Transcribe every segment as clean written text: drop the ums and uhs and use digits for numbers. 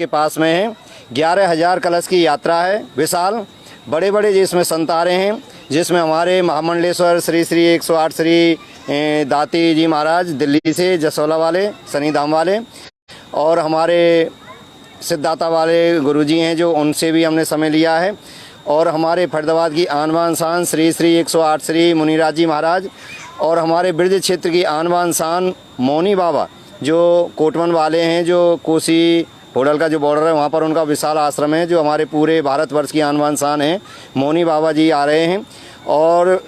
के पास में है। 11,000 कलश की यात्रा है विशाल, बड़े बड़े जिसमें संत आ रहे हैं, जिसमें हमारे महामंडलेश्वर श्री श्री 108 श्री दाती जी महाराज दिल्ली से, जसोला वाले, शनि धाम वाले, और हमारे सिद्धाता वाले गुरुजी हैं जो, उनसे भी हमने समय लिया है। और हमारे फरीदाबाद की आन बान शान श्री श्री 108 श्री मुनिराज जी महाराज, और हमारे ब्रज क्षेत्र की आन बान शान मौनी बाबा जो कोटमन वाले हैं, जो कोसी होडल का जो बॉर्डर है वहाँ पर उनका विशाल आश्रम है, जो हमारे पूरे भारतवर्ष की आन बान शान है। मौनी बाबा जी आ रहे हैं, और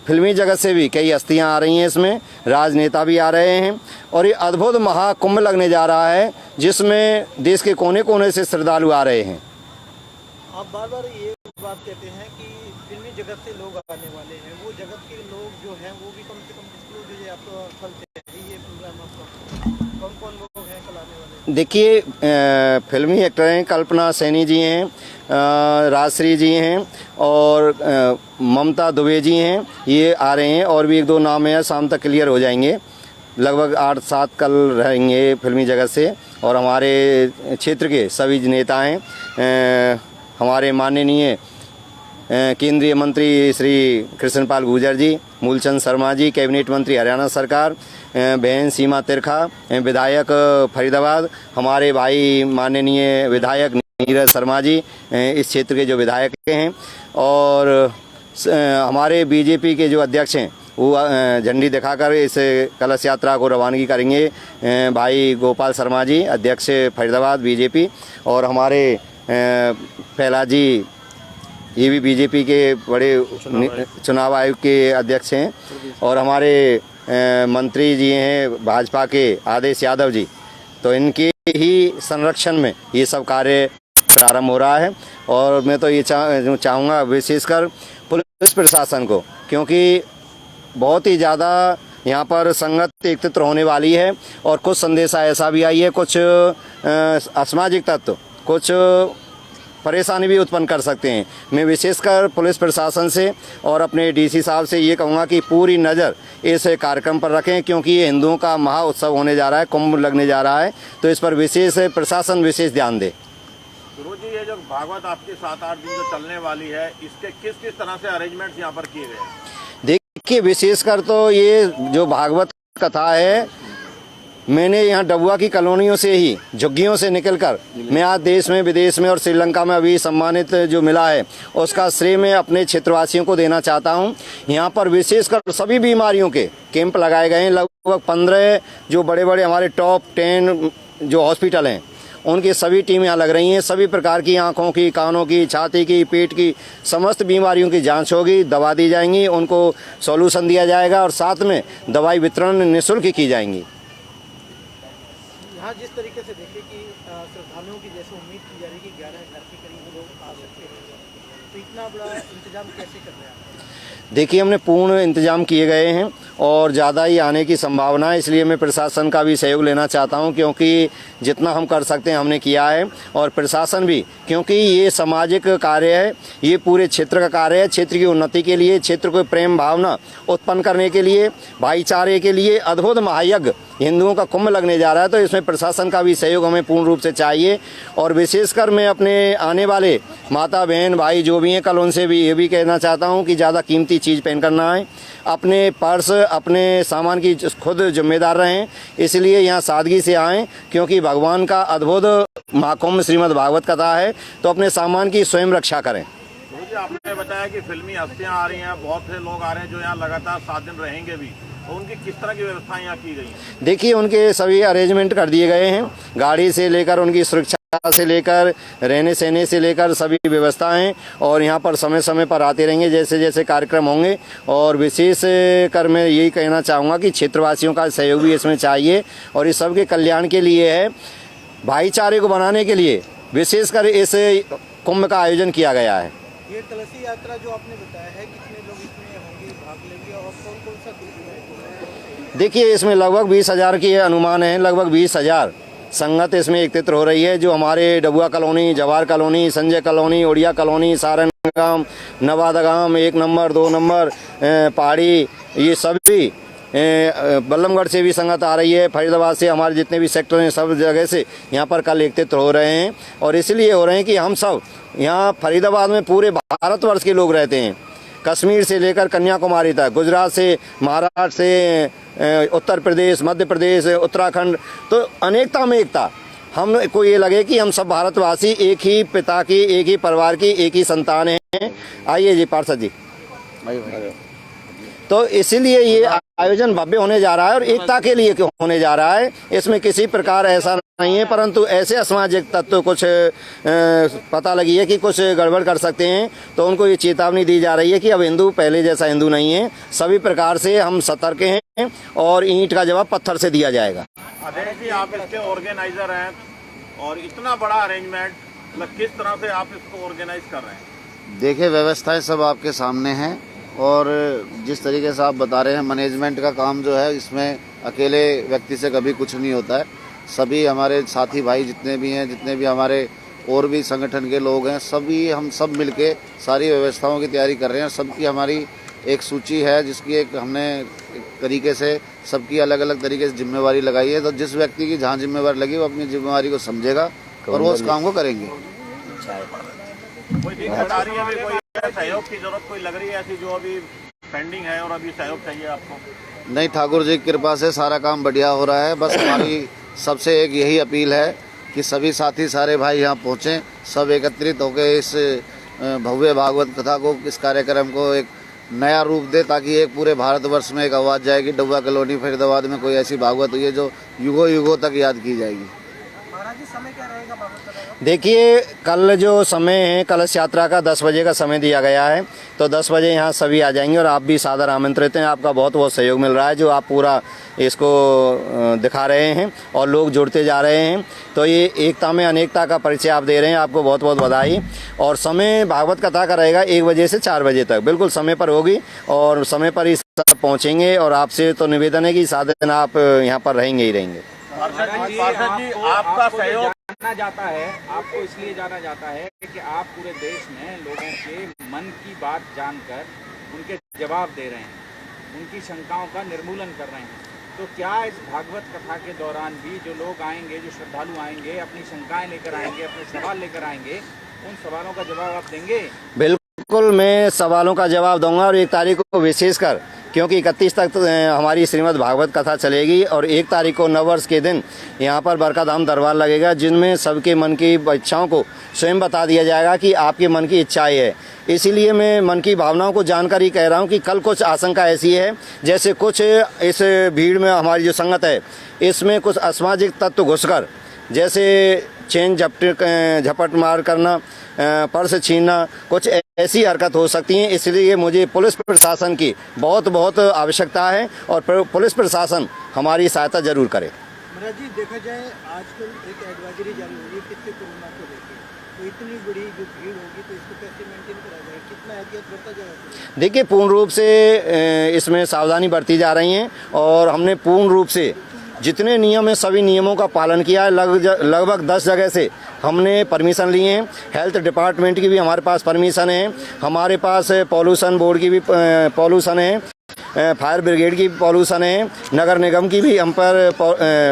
फिल्मी जगत से भी कई हस्तियाँ आ रही हैं, इसमें राजनेता भी आ रहे हैं। और ये अद्भुत महाकुंभ लगने जा रहा है, जिसमें देश के कोने कोने से श्रद्धालु आ रहे हैं। आप बार बार ये बात कहते हैं कि फिल्मी जगत से लोग आने वाले हैं, वो जगत के लोग जो हैं वो भी कम से कम डिस्क्लोज कीजिए, आपको कल चाहिए प्रोग्राम आपका, कौन कौन लोग हैं कल आने वाले? देखिए, फिल्मी एक्टर हैं, कल्पना सैनी जी हैं, राजश्री जी हैं, और ममता दुबे जी हैं, ये आ रहे हैं। और भी एक दो नाम हैं, शाम तक क्लियर हो जाएंगे। लगभग 8-7 कल रहेंगे फिल्मी जगत से। और हमारे क्षेत्र के सभी नेता हैं, हमारे माननीय केंद्रीय मंत्री श्री कृष्णपाल गुर्जर जी, मूलचंद शर्मा जी, कैबिनेट मंत्री हरियाणा सरकार, बहन सीमा तिरखा, विधायक फरीदाबाद, हमारे भाई माननीय विधायक नीरज शर्मा जी, इस क्षेत्र के जो विधायक हैं, और हमारे बीजेपी के जो अध्यक्ष हैं वो झंडी दिखाकर इस कलश यात्रा को रवानगी करेंगे। भाई गोपाल शर्मा जी, अध्यक्ष फरीदाबाद बीजेपी, और हमारे फैला जी, ये भी बीजेपी के बड़े चुनाव आयोग के अध्यक्ष हैं, और हमारे मंत्री जी हैं भाजपा के आदेश यादव जी। तो इनके ही संरक्षण में ये सब कार्य प्रारंभ हो रहा है। और मैं तो ये चाहूँगा विशेषकर पुलिस प्रशासन को, क्योंकि बहुत ही ज़्यादा यहाँ पर संगत एकत्रित होने वाली है, और कुछ संदेशा ऐसा भी आई है, कुछ असामाजिक तत्व कुछ परेशानी भी उत्पन्न कर सकते हैं। मैं विशेषकर पुलिस प्रशासन से और अपने डीसी साहब से ये कहूँगा कि पूरी नज़र इस कार्यक्रम पर रखें, क्योंकि ये हिंदुओं का महा उत्सव होने जा रहा है, कुंभ लगने जा रहा है, तो इस पर विशेष प्रशासन विशेष ध्यान दे। गुरु जी, ये जो भागवत आपकी 7-8 दिन जो चलने वाली है, इसके किस किस तरह से अरेंजमेंट्स यहाँ पर किए गए हैं? देखिए, विशेषकर तो ये जो भागवत कथा है, मैंने यहाँ डबुआ की कॉलोनियों से ही, झुग्गियों से निकलकर मैं आज देश में, विदेश में और श्रीलंका में अभी सम्मानित जो मिला है, उसका श्रेय मैं अपने क्षेत्रवासियों को देना चाहता हूँ। यहाँ पर विशेषकर सभी बीमारियों के कैंप लगाए गए हैं। लगभग 15 जो बड़े बड़े हमारे टॉप 10 जो हॉस्पिटल हैं, उनकी सभी टीम यहाँ लग रही हैं। सभी प्रकार की आँखों की, कानों की, छाती की, पेट की समस्त बीमारियों की जांच होगी, दवा दी जाएंगी, उनको सॉल्यूशन दिया जाएगा, और साथ में दवाई वितरण निःशुल्क की जाएंगी। यहाँ जिस तरीके से देखिए कि श्रद्धालुओं की जैसे उम्मीद की जा रही है कि 11,000 के करीब लोग आ सकते हैं, तो इतना बड़ा इंतजाम कैसे कर रहे हैं आप? देखिए, हमने पूर्ण इंतजाम किए गए हैं, और ज़्यादा ही आने की संभावना है, इसलिए मैं प्रशासन का भी सहयोग लेना चाहता हूं, क्योंकि जितना हम कर सकते हैं हमने किया है। और प्रशासन भी, क्योंकि ये सामाजिक कार्य है, ये पूरे क्षेत्र का कार्य है, क्षेत्र की उन्नति के लिए, क्षेत्र को प्रेम भावना उत्पन्न करने के लिए, भाईचारे के लिए अद्भुत महायज्ञ हिंदुओं का कुंभ लगने जा रहा है। तो इसमें प्रशासन का भी सहयोग हमें पूर्ण रूप से चाहिए। और विशेषकर मैं अपने आने वाले माता बहन भाई जो भी हैं, कल उनसे भी ये भी कहना चाहता हूँ कि ज़्यादा कीमती चीज़ पहन कर ना आए, अपने पर्स, अपने सामान की खुद जिम्मेदार रहें, इसलिए यहाँ सादगी से आएँ, क्योंकि भगवान का अद्भुत महाकुंभ श्रीमद् भागवत कथा है, तो अपने सामान की स्वयं रक्षा करें। गुरुजी, आपने बताया कि फिल्मी हस्तियाँ आ रही हैं, बहुत से लोग आ रहे हैं जो यहाँ लगातार 7 दिन रहेंगे भी, तो उनकी किस तरह की व्यवस्था यहाँ की गई है? देखिए, उनके सभी अरेंजमेंट कर दिए गए हैं, गाड़ी से लेकर उनकी सुरक्षा से लेकर रहने सहने से लेकर सभी व्यवस्थाएं, और यहाँ पर समय समय पर आते रहेंगे जैसे जैसे कार्यक्रम होंगे। और विशेष कर मैं यही कहना चाहूँगा कि क्षेत्रवासियों का सहयोग भी इसमें चाहिए, और इस सबके कल्याण के लिए है, भाईचारे को बनाने के लिए विशेषकर इस कुंभ का आयोजन किया गया है। ये कलशी यात्रा जो आपने बताया है, कितने लोग इसमें होंगे, भाग लेंगे, और कौन कौन सा ग्रुप है? देखिए, इसमें लगभग 20,000 की अनुमान है, लगभग 20,000 संगत इसमें एकत्रित हो रही है, जो हमारे Dabua colony, Jawahar colony, Sanjay colony, Odia colony, Saran गांव, नवादा गांव, 1 नंबर 2 नंबर, पहाड़ी, ये सभी बल्लमगढ़ से भी संगत आ रही है, फरीदाबाद से, हमारे जितने भी सेक्टर हैं सब जगह से यहाँ पर कल एकत्रित हो रहे हैं। और इसलिए हो रहे हैं कि हम सब यहाँ फरीदाबाद में पूरे भारतवर्ष के लोग रहते हैं, कश्मीर से लेकर कन्याकुमारी तक, गुजरात से, महाराष्ट्र से, उत्तर प्रदेश, मध्य प्रदेश, उत्तराखंड, तो अनेकता में एकता। हमको ये लगे कि हम सब भारतवासी एक ही पिता की, एक ही परिवार की, एक ही संतान हैं। आइए जी पार्षद जी। तो इसीलिए ये आयोजन भव्य होने जा रहा है और एकता के लिए होने जा रहा है। इसमें किसी प्रकार ऐसा नहीं है, परंतु ऐसे असामाजिक तत्व कुछ पता लगी है कि कुछ गड़बड़ कर सकते हैं, तो उनको ये चेतावनी दी जा रही है कि अब हिंदू पहले जैसा हिंदू नहीं है। सभी प्रकार से हम सतर्क हैं और ईंट का जवाब पत्थर से दिया जाएगा। आदेश जी, आप इसके ऑर्गेनाइजर हैं और इतना बड़ा अरेंजमेंट, मतलब किस तरह से आप इसको ऑर्गेनाइज कर रहे हैं? देखिए, व्यवस्थाएं सब आपके सामने हैं और जिस तरीके से आप बता रहे हैं, मैनेजमेंट का काम जो है, इसमें अकेले व्यक्ति से कभी कुछ नहीं होता है। सभी हमारे साथी भाई जितने भी हैं, जितने भी हमारे और भी संगठन के लोग हैं, सभी हम सब मिलके सारी व्यवस्थाओं की तैयारी कर रहे हैं। सबकी हमारी एक सूची है जिसकी एक हमने एक तरीके से सबकी अलग अलग तरीके से जिम्मेवारी लगाई है। तो जिस व्यक्ति की जहाँ जिम्मेवारी लगी वो अपनी जिम्मेवारी को समझेगा और वो उस काम को करेंगे। कोई दिक्कत आ रही है अभी, कोई सहयोग की जरूरत कोई लग रही है ऐसी जो अभी पेंडिंग है और अभी सहयोग चाहिए आपको? नहीं, ठाकुर जी की कृपा से सारा काम बढ़िया हो रहा है। बस हमारी सबसे एक यही अपील है कि सभी साथी, सारे भाई यहाँ पहुँचें, सब एकत्रित होकर इस भव्य भागवत कथा को, इस कार्यक्रम को एक नया रूप दे, ताकि एक पूरे भारतवर्ष में एक आवाज़ जाएगी, डब्बा कॉलोनी फरीदाबाद में कोई ऐसी भागवत हुई है जो युगों युगों तक याद की जाएगी। महाराज जी, समय क्या रहेगा भागवत कथा का? देखिए, कल जो समय है कलश यात्रा का 10 बजे का समय दिया गया है, तो 10 बजे यहाँ सभी आ जाएंगे और आप भी सादर आमंत्रित हैं। आपका बहुत बहुत सहयोग मिल रहा है, जो आप पूरा इसको दिखा रहे हैं और लोग जुड़ते जा रहे हैं। तो ये एकता में अनेकता का परिचय आप दे रहे हैं, आपको बहुत बहुत बधाई। और समय भागवत कथा का रहेगा 1 बजे से 4 बजे तक, बिल्कुल समय पर होगी और समय पर ही सब पहुँचेंगे। और आपसे तो निवेदन है कि सारे दिन आप यहाँ पर रहेंगे ही रहेंगे। पार्षद जी, आपका सहयोग जाना जाता है, आपको इसलिए जाना जाता है कि आप पूरे देश में लोगों के मन की बात जानकर उनके जवाब दे रहे हैं, उनकी शंकाओं का निर्मूलन कर रहे हैं। तो क्या इस भागवत कथा के दौरान भी जो लोग आएंगे, जो श्रद्धालु आएंगे, अपनी शंकाएं लेकर आएंगे, अपने सवाल लेकर आएंगे, उन सवालों का जवाब आप देंगे? बिल्कुल, मैं सवालों का जवाब दूंगा। और 1 तारीख को विशेषकर, क्योंकि 31 तक हमारी श्रीमद् भागवत कथा चलेगी और 1 तारीख को नववर्ष के दिन यहाँ पर बरकाधाम दरबार लगेगा, जिनमें सबके मन की इच्छाओं को स्वयं बता दिया जाएगा कि आपके मन की इच्छाएं है। इसीलिए मैं मन की भावनाओं को जानकर ही कह रहा हूँ कि कल कुछ आशंका ऐसी है, जैसे कुछ इस भीड़ में हमारी जो संगत है, इसमें कुछ असामाजिक तत्व घुसकर, जैसे चेन झपट मार करना, पर्स छीनना, कुछ ऐसी हरकत हो सकती है। इसलिए मुझे पुलिस प्रशासन की बहुत बहुत आवश्यकता है और पुलिस प्रशासन हमारी सहायता जरूर करे। महाराज जी, देखा जाए आजकल एक एडवाइजरी जारी हो रही है कितने कोरोना को लेकर, तो इतनी बड़ी जो भीड़ होगी तो इसको कैसे मेंटेन करा जाए, कितना एहतियात बरता जाएगा? देखिए, पूर्ण रूप से इसमें सावधानी बरती जा रही है और हमने पूर्ण रूप से जितने नियम है सभी नियमों का पालन किया है। लगभग 10 जगह से हमने परमिशन लिए हैं। हेल्थ डिपार्टमेंट की भी हमारे पास परमिशन है, हमारे पास पॉल्यूशन बोर्ड की भी पॉल्यूशन है, फायर ब्रिगेड की पॉल्यूशन है, नगर निगम की भी हम पर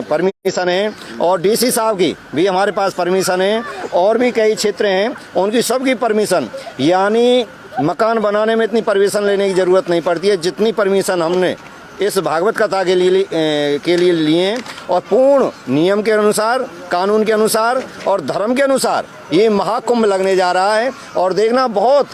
परमिशन है और डीसी साहब की भी हमारे पास परमिशन है। और भी कई क्षेत्र हैं उनकी सबकी परमिशन, यानी मकान बनाने में इतनी परमिशन लेने की ज़रूरत नहीं पड़ती है जितनी परमिशन हमने इस भागवत कथा के लिए लिए हैं। और पूर्ण नियम के अनुसार, कानून के अनुसार और धर्म के अनुसार ये महाकुंभ लगने जा रहा है। और देखना, बहुत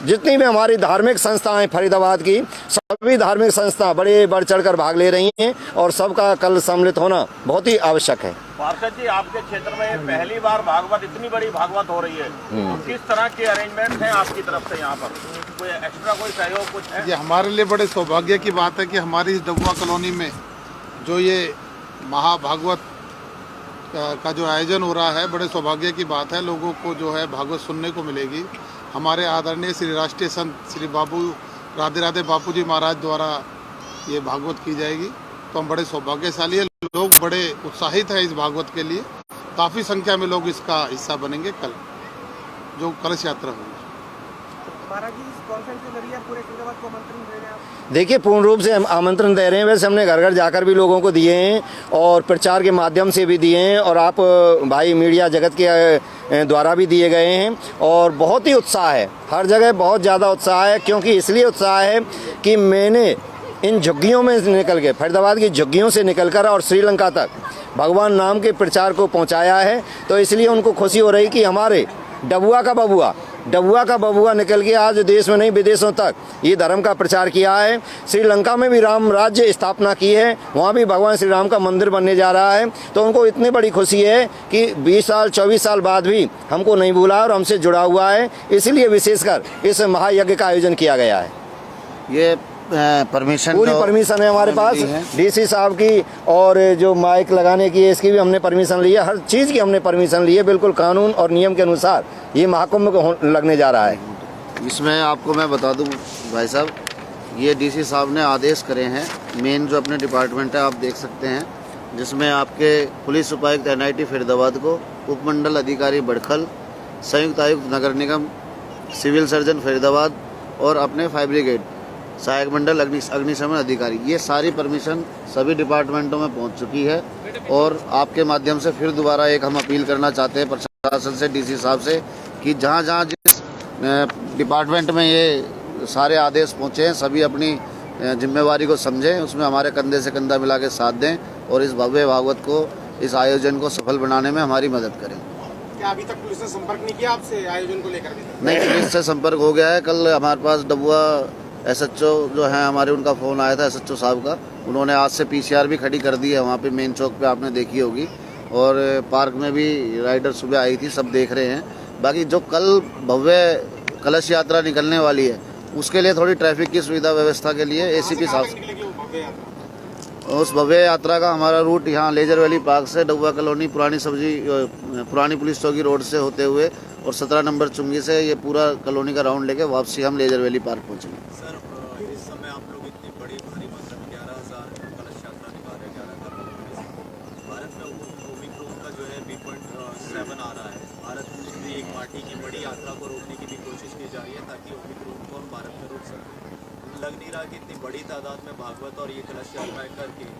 जितनी भी हमारी धार्मिक संस्थाएं फरीदाबाद की, सभी धार्मिक संस्था बढ़ चढ़कर भाग ले रही हैं और सबका कल सम्मिलित होना बहुत ही आवश्यक है। पार्षद जी, आपके क्षेत्र में पहली बार भागवत, इतनी बड़ी भागवत हो रही है, तो किस तरह के अरेंजमेंट हैं आपकी तरफ से? यहाँ पर कोई एक्स्ट्रा कोई सहयोग कुछ है? ये हमारे लिए बड़े सौभाग्य की बात है कि हमारी इस डब्बा कॉलोनी में जो ये महाभागवत का जो आयोजन हो रहा है, बड़े सौभाग्य की बात है। लोगों को जो है भागवत सुनने को मिलेगी। हमारे आदरणीय श्री राष्ट्रीय संत श्री बाबू राधे राधे बापू जी महाराज द्वारा ये भागवत की जाएगी, तो हम बड़े सौभाग्यशाली है। लोग बड़े उत्साहित हैं इस भागवत के लिए, काफ़ी संख्या में लोग इसका हिस्सा बनेंगे कल जो कलश यात्रा होगी। महाराज जी इस कॉन्फ्रेंस के जरिए पूरे फरीदाबाद को आमंत्रण दे रहे हैं आप? देखिए, पूर्ण रूप से हम आमंत्रण दे रहे हैं। वैसे हमने घर घर जाकर भी लोगों को दिए हैं और प्रचार के माध्यम से भी दिए हैं और आप भाई मीडिया जगत के द्वारा भी दिए गए हैं और बहुत ही उत्साह है, हर जगह बहुत ज़्यादा उत्साह है। क्योंकि इसलिए उत्साह है कि मैंने इन झुग्गियों में निकल के, फरीदाबाद की झुग्गियों से निकलकर और श्रीलंका तक भगवान नाम के प्रचार को पहुंचाया है। तो इसलिए उनको खुशी हो रही कि हमारे डबुआ का बबुआ निकल के आज देश में नहीं विदेशों तक ये धर्म का प्रचार किया है। श्रीलंका में भी राम राज्य स्थापना की है, वहाँ भी भगवान श्री राम का मंदिर बनने जा रहा है। तो उनको इतनी बड़ी खुशी है कि 20 साल 24 साल बाद भी हमको नहीं भूला और हमसे जुड़ा हुआ है। इसलिए विशेषकर इस महायज्ञ का आयोजन किया गया है। ये परमिशन, पूरी परमिशन है हमारे पास डीसी साहब की, और जो माइक लगाने की है इसकी भी हमने परमिशन ली है। हर चीज़ की हमने परमिशन ली है, बिल्कुल कानून और नियम के अनुसार ये महाकुंभ लगने जा रहा है। इसमें आपको मैं बता दूं भाई साहब, ये डीसी साहब ने आदेश करे हैं। मेन जो अपने डिपार्टमेंट है आप देख सकते हैं, जिसमें आपके पुलिस उपायुक्त NIT फरीदाबाद को, उपमंडल अधिकारी बड़खल, संयुक्त आयुक्त नगर निगम, सिविल सर्जन फरीदाबाद और अपने फायर ब्रिगेड सहायक मंडल अग्निशमन अधिकारी, ये सारी परमिशन सभी डिपार्टमेंटों में पहुंच चुकी है। और आपके माध्यम से फिर दोबारा एक हम अपील करना चाहते हैं प्रशासन से, डीसी साहब से, कि जहां जहां जिस डिपार्टमेंट में ये सारे आदेश पहुंचे हैं सभी अपनी जिम्मेवारी को समझें, उसमें हमारे कंधे से कंधा मिला के साथ दें और इस भव्य भागवत को, इस आयोजन को सफल बनाने में हमारी मदद करें। क्या अभी तक पुलिस ने संपर्क नहीं किया आपसे आयोजन को लेकर? नहीं, पुलिस से संपर्क हो गया है। कल हमारे पास डबुआ SHO जो हैं हमारे, उनका फ़ोन आया था SHO साहब का। उन्होंने आज से PCR भी खड़ी कर दी है वहाँ पे मेन चौक पे, आपने देखी होगी। और पार्क में भी राइडर सुबह आई थी, सब देख रहे हैं। बाकी जो कल भव्य कलश यात्रा निकलने वाली है उसके लिए थोड़ी ट्रैफिक की सुविधा व्यवस्था के लिए ACP साहब, उस भव्य यात्रा का हमारा रूट यहाँ लेजर वैली पार्क से डबुआ कॉलोनी, पुरानी पुलिस चौकी रोड से होते हुए और 17 नंबर चुंगी से ये पूरा कॉलोनी का राउंड लेके वापसी हम लेजर वैली पार्क पहुँचेंगे। सर, इस समय आप लोग इतनी बड़ी भारी मात्रा में 11,000 कलश यात्रा निकाल रहे हैं। 11,000 भारत में ओमिक्रॉन का जो है B.7 आ रहा है। भारत में भी एक पार्टी की बड़ी यात्रा को रोकने की भी कोशिश की जा रही है ताकि ओमिक्रॉन को हम भारत में रोक सकें। लग नहीं रहा कि इतनी बड़ी तादाद में भागवत और ये कलश यात्राएं करके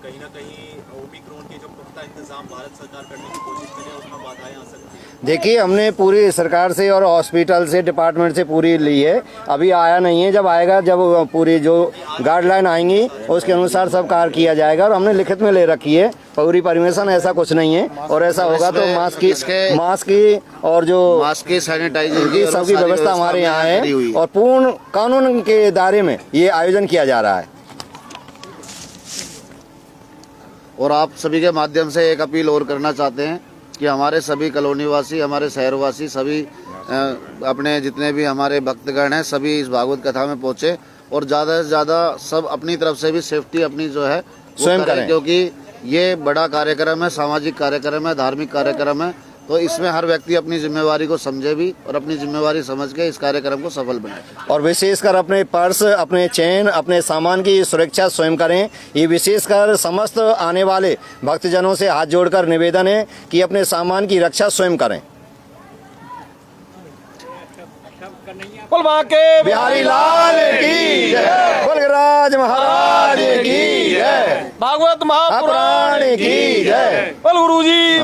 कहीं ना कहीं ओमिक्रॉन के जो पुख्ता इंतजाम भारत सरकार करने की कोशिश करे उसमें बाधाएं आ सकती हैं। देखिए, हमने पूरी सरकार से और हॉस्पिटल से, डिपार्टमेंट से पूरी ली है। अभी आया नहीं है, जब आएगा, जब पूरी जो गाइडलाइन आएंगी उसके अनुसार सब कार्य किया जाएगा। और हमने लिखित में ले रखी है पूरी परमिशन, ऐसा कुछ नहीं है। और ऐसा होगा तो मास्क की और जो मास्क की, सैनिटाइजर की, सबकी व्यवस्था हमारे यहाँ है और पूर्ण कानून के दायरे में ये आयोजन किया जा रहा है। और आप सभी के माध्यम से एक अपील और करना चाहते हैं कि हमारे सभी कॉलोनी वासी, हमारे शहरवासी, सभी अपने जितने भी हमारे भक्तगण हैं सभी इस भागवत कथा में पहुंचे और ज़्यादा से ज़्यादा सब अपनी तरफ से भी सेफ्टी अपनी जो है स्वयं करें, क्योंकि ये बड़ा कार्यक्रम है, सामाजिक कार्यक्रम है, धार्मिक कार्यक्रम है। तो इसमें हर व्यक्ति अपनी जिम्मेवारी को समझे भी और अपनी जिम्मेवारी समझ के इस कार्यक्रम को सफल बनाए। और विशेषकर अपने पर्स, अपने चेन, अपने सामान की सुरक्षा स्वयं करें। ये विशेषकर समस्त आने वाले भक्तजनों से हाथ जोड़कर निवेदन है कि अपने सामान की रक्षा स्वयं करें। बिहारी लाल की जय, बलराज महाराज की जय, भागवत महापुराण की जय, बल गुरुजी